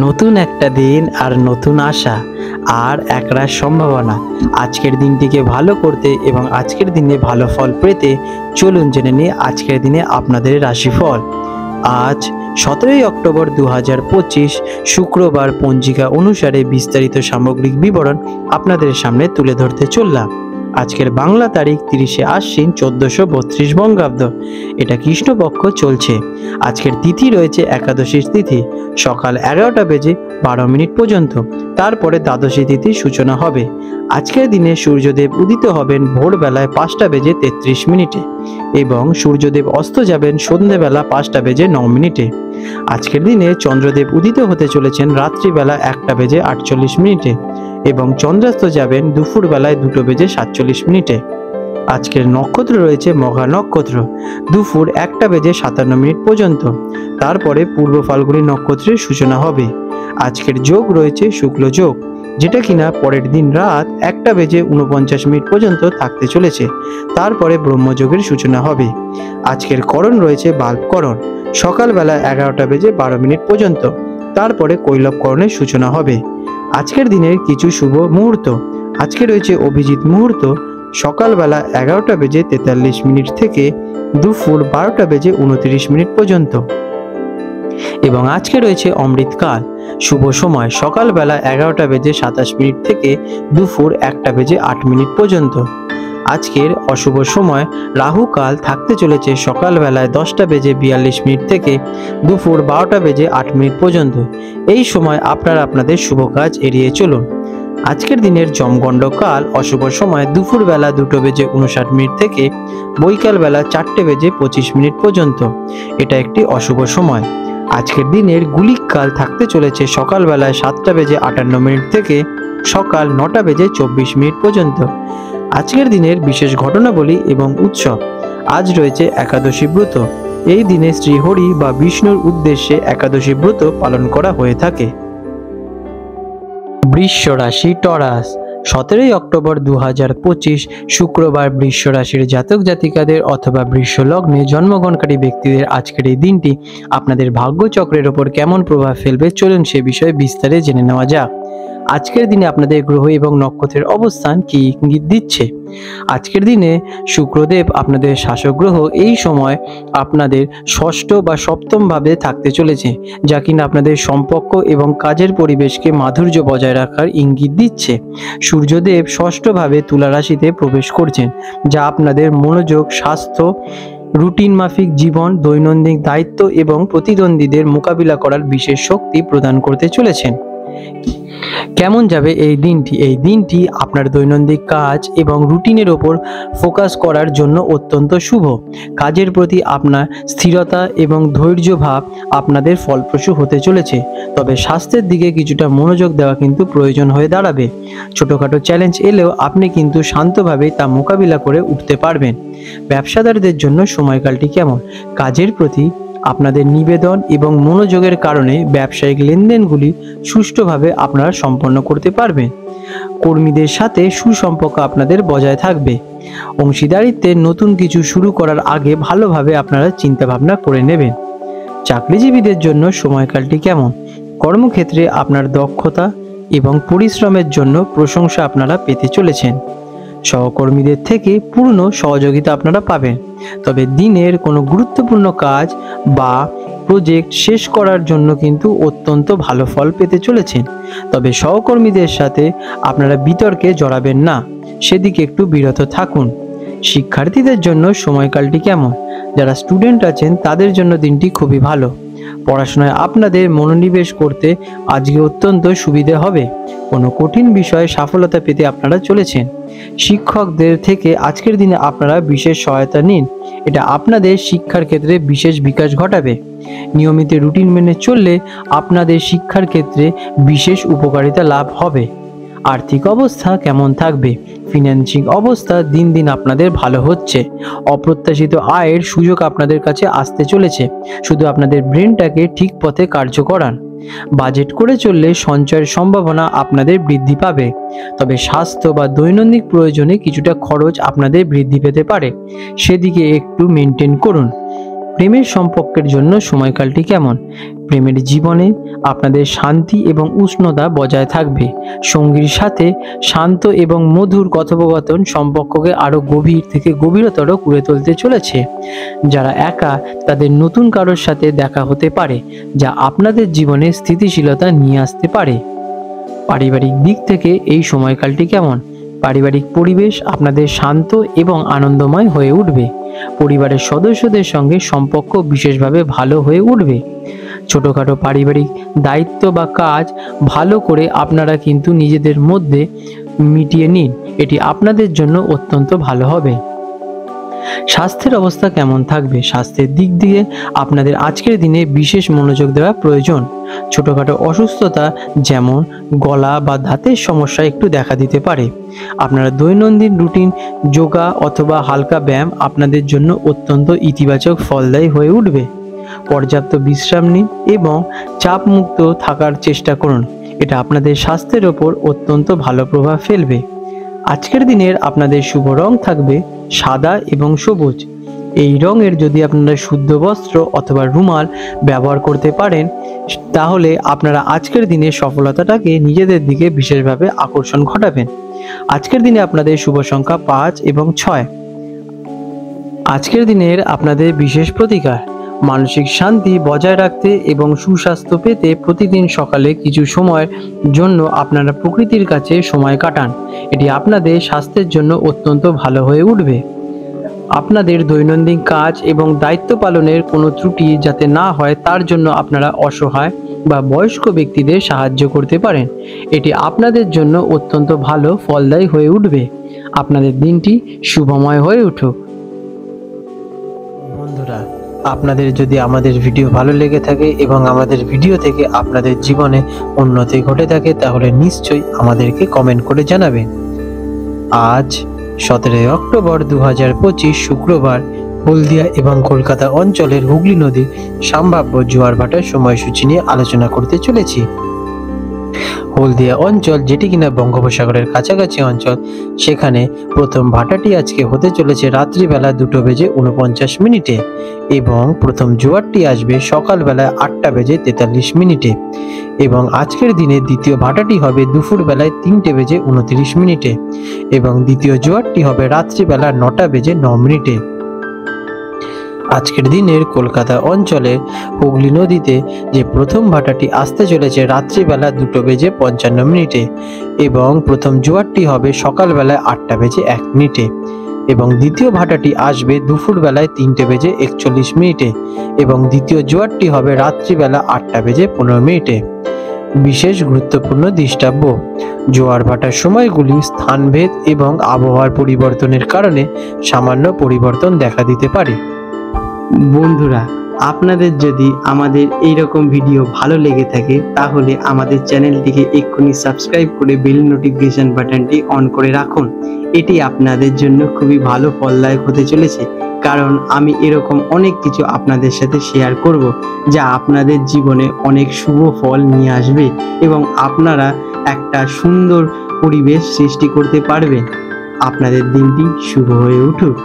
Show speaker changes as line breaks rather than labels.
নতুন একটা দিন আর নতুন আশা আর একরাশ সম্ভাবনা। আজকের দিনটিকে ভালো করতে এবং আজকের দিনে ভালো ফল পেতে চলুন জেনে নিই আজকের দিনে আপনাদের রাশিফল। আজ 17ই অক্টোবর 2025 শুক্রবার পঞ্জিকা অনুসারে বিস্তারিত সামগ্রিক বিবরণ আপনাদের সামনে তুলে ধরতে চললাম। আজকের বাংলা তারিখ 30শে আশ্বিন 1432 বঙ্গাব্দ। এটা কৃষ্ণপক্ষ চলছে। আজকের তিথি রয়েছে একাদশীর তিথি, সকাল 11টা বেজে 12 মিনিট পর্যন্ত। তারপরে দ্বাদশী তিথির সূচনা হবে। আজকের দিনে সূর্যদেব উদিত হবেন ভোরবেলায় 5টা বেজে 33 মিনিটে এবং সূর্যদেব অস্ত যাবেন সন্ধ্যেবেলা 5টা বেজে 9 মিনিটে। আজকের দিনে চন্দ্রদেব উদিত হতে চলেছেন রাত্রিবেলা 1টা বেজে 48 মিনিটে এবং চন্দ্রাস্ত যাবেন দুপুর বেলায় 2টো বেজে 47 মিনিটে। আজকের নক্ষত্র রয়েছে মঘা নক্ষত্র, দুপুর 1টা বেজে 57 মিনিট পর্যন্ত। তারপরে পূর্ব ফাল্গুনী নক্ষত্রের সূচনা হবে। আজকের যোগ রয়েছে শুক্ল যোগ, যেটা কিনা পরের দিন রাত 1টা বেজে 49 মিনিট পর্যন্ত থাকতে চলেছে। তারপরে ব্রহ্মযোগের সূচনা হবে। আজকের করণ রয়েছে বাল্বকরণ, সকালবেলা 11টা বেজে 12 মিনিট পর্যন্ত। তারপরে কৈলবকরণের সূচনা হবে। আজকের দিনের কিছু শুভ মুহূর্ত। আজকে রয়েছে অভিজিৎ মুহূর্ত, সকালবেলা 11টা বেজে 43 মিনিট থেকে দুপুর 12টা বেজে 29 মিনিট পর্যন্ত এবং আজকে রয়েছে অমৃতকাল। শুভ সময় সকালবেলা 11টা বেজে 27 মিনিট থেকে দুপুর 1টা বেজে 8 মিনিট পর্যন্ত। আজকের অশুভ সময় রাহুকাল থাকতে চলেছে সকালবেলায় 10টা বেজে 42 মিনিট থেকে দুপুর 12টা বেজে 8 মিনিট পর্যন্ত। এই সময় আপনারা আপনাদের শুভ কাজ এড়িয়ে চলুন। আজকের দিনের যমগণ্ডকাল অশুভ সময় দুপুরবেলা 2টো বেজে 59 মিনিট থেকে বৈকালবেলা 4টে বেজে 25 মিনিট পর্যন্ত। এটা একটি অশুভ সময়। আজকের দিনের গুলিককাল থাকতে চলেছে সকালবেলায় 7টা বেজে 58 মিনিট থেকে সকাল 9টা বেজে 24 মিনিট পর্যন্ত। আজকের দিনের বিশেষ ঘটনাবলী এবং উৎসব। আজ রয়েছে একাদশী ব্রত। এই দিনে শ্রীহরি বা বিষ্ণুর উদ্দেশ্যে একাদশী ব্রত পালন করা হয়ে থাকে। বৃষ রাশি টরাস, 17ই অক্টোবর 2025 শুক্রবার বৃষ রাশির জাতক জাতিকাদের অথবা বৃষ লগ্নে জন্মগ্রহণকারী ব্যক্তিদের আজকের এই দিনটি আপনাদের ভাগ্যচক্রের ওপর কেমন প্রভাব ফেলবে চলুন সে বিষয়ে বিস্তারে জেনে নেওয়া যাক। আজকের দিনে আপনাদের গ্রহ এবং নক্ষত্রের অবস্থান কি ইঙ্গিত দিচ্ছে? আজকের দিনে শুক্রদেব আপনাদের শাসক গ্রহ এই সময় আপনাদের ষষ্ঠ বা সপ্তম ভাবে থাকতে চলেছে, যা কিনা আপনাদের সম্পর্ক এবং কাজের পরিবেশকে মাধুর্য বজায় রাখার ইঙ্গিত দিচ্ছে। সূর্যদেব ষষ্ঠ ভাবে তুলা রাশিতে প্রবেশ করছেন, যা আপনাদের মনোযোগ, স্বাস্থ্য, রুটিন মাফিক জীবন, দৈনন্দিন দায়িত্ব এবং প্রতিদ্বন্দ্বীদের মোকাবিলা করার বিশেষ শক্তি প্রদান করতে চলেছেন। কেমন যাবে এই দিনটি? এই দিনটি আপনার দৈনন্দিন কাজ এবং রুটিনের ওপর ফোকাস করার জন্য অত্যন্ত শুভ। কাজের প্রতি আপনার স্থিরতা এবং ধৈর্য ভাব আপনাদের ফলপ্রসূ হতে চলেছে। তবে স্বাস্থ্যের দিকে কিছুটা মনোযোগ দেওয়া কিন্তু প্রয়োজন হয়ে দাঁড়াবে। ছোটখাটো চ্যালেঞ্জ এলেও আপনি কিন্তু শান্তভাবে তা মোকাবিলা করে উঠতে পারবেন। ব্যবসাদারদের জন্য সময়কালটি কেমন? কাজের প্রতি আপনাদের নিবেদন এবং মনোযোগের কারণে ব্যবসায়িক লেনদেনগুলি সুষ্ঠুভাবে আপনারা সম্পন্ন করতে পারবেন। কর্মীদের সাথে সুসম্পর্ক আপনাদের বজায় থাকবে। অংশীদারিত্বের নতুন কিছু শুরু করার আগে ভালোভাবে আপনারা চিন্তা ভাবনা করে নেবেন। চাকরিজীবীদের জন্য সময়কালটি কেমন? কর্মক্ষেত্রে আপনার দক্ষতা এবং পরিশ্রমের জন্য প্রশংসা আপনারা পেতে চলেছেন। সহকর্মীদের থেকে পূর্ণ সহযোগিতা আপনারা পাবেন। তবে দিনের কোনো গুরুত্বপূর্ণ কাজ বা প্রজেক্ট শেষ করার জন্য কিন্তু অত্যন্ত ভালো ফল পেতে চলেছেন। তবে সহকর্মীদের সাথে আপনারা বিতর্কে জড়াবেন না, সেদিকে একটু বিরত থাকুন। শিক্ষার্থীদের জন্য সময়কালটি কেমন? যারা স্টুডেন্ট আছেন তাদের জন্য দিনটি খুবই ভালো। পড়াশোনায় আপনাদের মনোনিবেশ করতে আজকে অত্যন্ত সুবিধে হবে। কোনো কঠিন বিষয়ে সফলতা পেতে আপনারা চলেছেন। শিক্ষকদের থেকে আজকের দিনে আপনারা বিশেষ সহায়তা নিন। এটা আপনাদের শিক্ষার ক্ষেত্রে বিশেষ বিকাশ ঘটাবে। নিয়মিত রুটিন মেনে চললে আপনাদের শিক্ষার ক্ষেত্রে বিশেষ উপকারিতা লাভ হবে। আর্থিক অবস্থা কেমন থাকবে? ফিন্যান্সিং অবস্থা দিন দিন আপনাদের ভালো হচ্ছে। অপ্রত্যাশিত আয়ের সুযোগ আপনাদের কাছে আসতে চলেছে। শুধু আপনাদের ব্রেনটাকে ঠিক পথে কার্য করান। বাজেট করে চললে সঞ্চয়ের সম্ভাবনা আপনাদের বৃদ্ধি পাবে। তবে স্বাস্থ্য বা দৈনন্দিন প্রয়োজনে কিছুটা খরচ আপনাদের বৃদ্ধি পেতে পারে, সেদিকে একটু মেনটেন করুন। প্রেমের সম্পর্কের জন্য সময়কালটি কেমন? প্রেমের জীবনে আপনাদের শান্তি এবং উষ্ণতা বজায় থাকবে। সঙ্গীর সাথে শান্ত এবং মধুর কথোপকথন সম্পর্ককে আরও গভীর থেকে গভীরতর করে তুলতে চলেছে। যারা একা, তাদের নতুন কারোর সাথে দেখা হতে পারে, যা আপনাদের জীবনে স্থিতিশীলতা নিয়ে আসতে পারে। পারিবারিক দিক থেকে এই সময়কালটি কেমন? পারিবারিক পরিবেশ আপনাদের শান্ত এবং আনন্দময় হয়ে উঠবে। পরিবারের সদস্যদের সঙ্গে সম্পর্ক বিশেষভাবে ভালো হয়ে উঠবে। ছোটোখাটো পারিবারিক দায়িত্ব বা কাজ ভালো করে আপনারা কিন্তু নিজেদের মধ্যে মিটিয়ে নিন, এটি আপনাদের জন্য অত্যন্ত ভালো হবে। স্বাস্থ্যের অবস্থা কেমন থাকবে? স্বাস্থ্যের দিক দিয়ে আপনাদের আজকের দিনে বিশেষ মনোযোগ দেওয়া প্রয়োজন। ছোটোখাটো অসুস্থতা যেমন গলা বা দাঁতের সমস্যা একটু দেখা দিতে পারে। আপনারা দৈনন্দিন রুটিন যোগা অথবা হালকা ব্যায়াম আপনাদের জন্য অত্যন্ত ইতিবাচক ফলদায়ী হয়ে উঠবে। পর্যাপ্ত বিশ্রাম নিন এবং চাপমুক্ত থাকার চেষ্টা করুন, এটা আপনাদের স্বাস্থ্যের ওপর অত্যন্ত ভালো প্রভাব ফেলবে। আজকের দিনের আপনাদের শুভ রং থাকবে সাদা এবং সবুজ। এই রঙের যদি আপনারা শুদ্ধ বস্ত্র অথবা রুমাল ব্যবহার করতে পারেন, তাহলে আপনারা আজকের দিনে সফলতাটাকে নিজেদের দিকে বিশেষভাবে আকর্ষণ ঘটাবেন। আজকের দিনে আপনাদের শুভ সংখ্যা 5 এবং 6। আজকের দিনের আপনাদের বিশেষ প্রতিকার: মানসিক শান্তি বজায় রাখতে এবং সুস্বাস্থ্য পেতে প্রতিদিন সকালে কিছু সময়ের জন্য আপনারা প্রকৃতির কাছে সময় কাটান, এটি আপনাদের স্বাস্থ্যের জন্য অত্যন্ত ভালো হয়ে উঠবে। আপনাদের দৈনন্দিন কাজ এবং দায়িত্ব পালনের কোনো ত্রুটি যাতে না হয় তার জন্য আপনারা অসহায় বা বয়স্ক ব্যক্তিদের সাহায্য করতে পারেন, এটি আপনাদের জন্য অত্যন্ত ভালো ফলদায়ী হয়ে উঠবে। আপনাদের দিনটি শুভময় হয়ে উঠুক। বন্ধুরা, আপনাদের যদি আমাদের ভিডিও ভালো লেগে থাকে এবং আমাদের ভিডিও থেকে আপনাদের জীবনে উন্নতি ঘটে থাকে, তাহলে নিশ্চয়ই আমাদেরকে কমেন্ট করে জানাবেন। আজ 17 অক্টোবর 2025 শুক্রবার হলদিয়া এবং কলকাতা অঞ্চলের হুগলি নদীর সম্ভাব্য জোয়ার ভাটার সময়সূচি নিয়ে আলোচনা করতে চলেছি। হলদিয়া অঞ্চল, যেটি কিনা বঙ্গোপসাগরের কাছাকাছি অঞ্চল, সেখানে প্রথম ভাটাটি আজকে হতে চলেছে রাত্রিবেলা 2:49 এবং প্রথম জোয়ারটি আসবে সকালবেলায় 8:43 এবং আজকের দিনে দ্বিতীয় ভাটাটি হবে দুপুরবেলায় 3:29 এবং দ্বিতীয় জোয়ারটি হবে রাত্রিবেলা 9:09। আজকের দিনের কলকাতা অঞ্চলের হুগলি নদীতে যে প্রথম ভাটাটি আসতে চলেছে রাত্রিবেলা 2:55 এবং প্রথম জোয়ারটি হবে সকালবেলায় 8:01 এবং দ্বিতীয় ভাটাটি আসবে দুপুরবেলায় 3:41 এবং দ্বিতীয় জোয়ারটি হবে রাত্রিবেলা 8:15। বিশেষ গুরুত্বপূর্ণ দৃষ্টাব্য: জোয়ার ভাটার সময়গুলি স্থানভেদ এবং আবহাওয়ার পরিবর্তনের কারণে সামান্য পরিবর্তন দেখা দিতে পারে। বন্ধুরা, আপনাদের যদি আমাদের এইরকম ভিডিও ভালো লেগে থাকে, তাহলে আমাদের চ্যানেলটিকে এক্ষুনি সাবস্ক্রাইব করে বেল নোটিফিকেশন বাটনটি অন করে রাখুন। এটি আপনাদের জন্য খুবই ভালো ফলদায়ক হতে চলেছে, কারণ আমি এরকম অনেক কিছু আপনাদের সাথে শেয়ার করব, যা আপনাদের জীবনে অনেক শুভ ফল নিয়ে আসবে এবং আপনারা একটা সুন্দর পরিবেশ সৃষ্টি করতে পারবেন। আপনাদের দিনটি শুভ হয়ে উঠুক।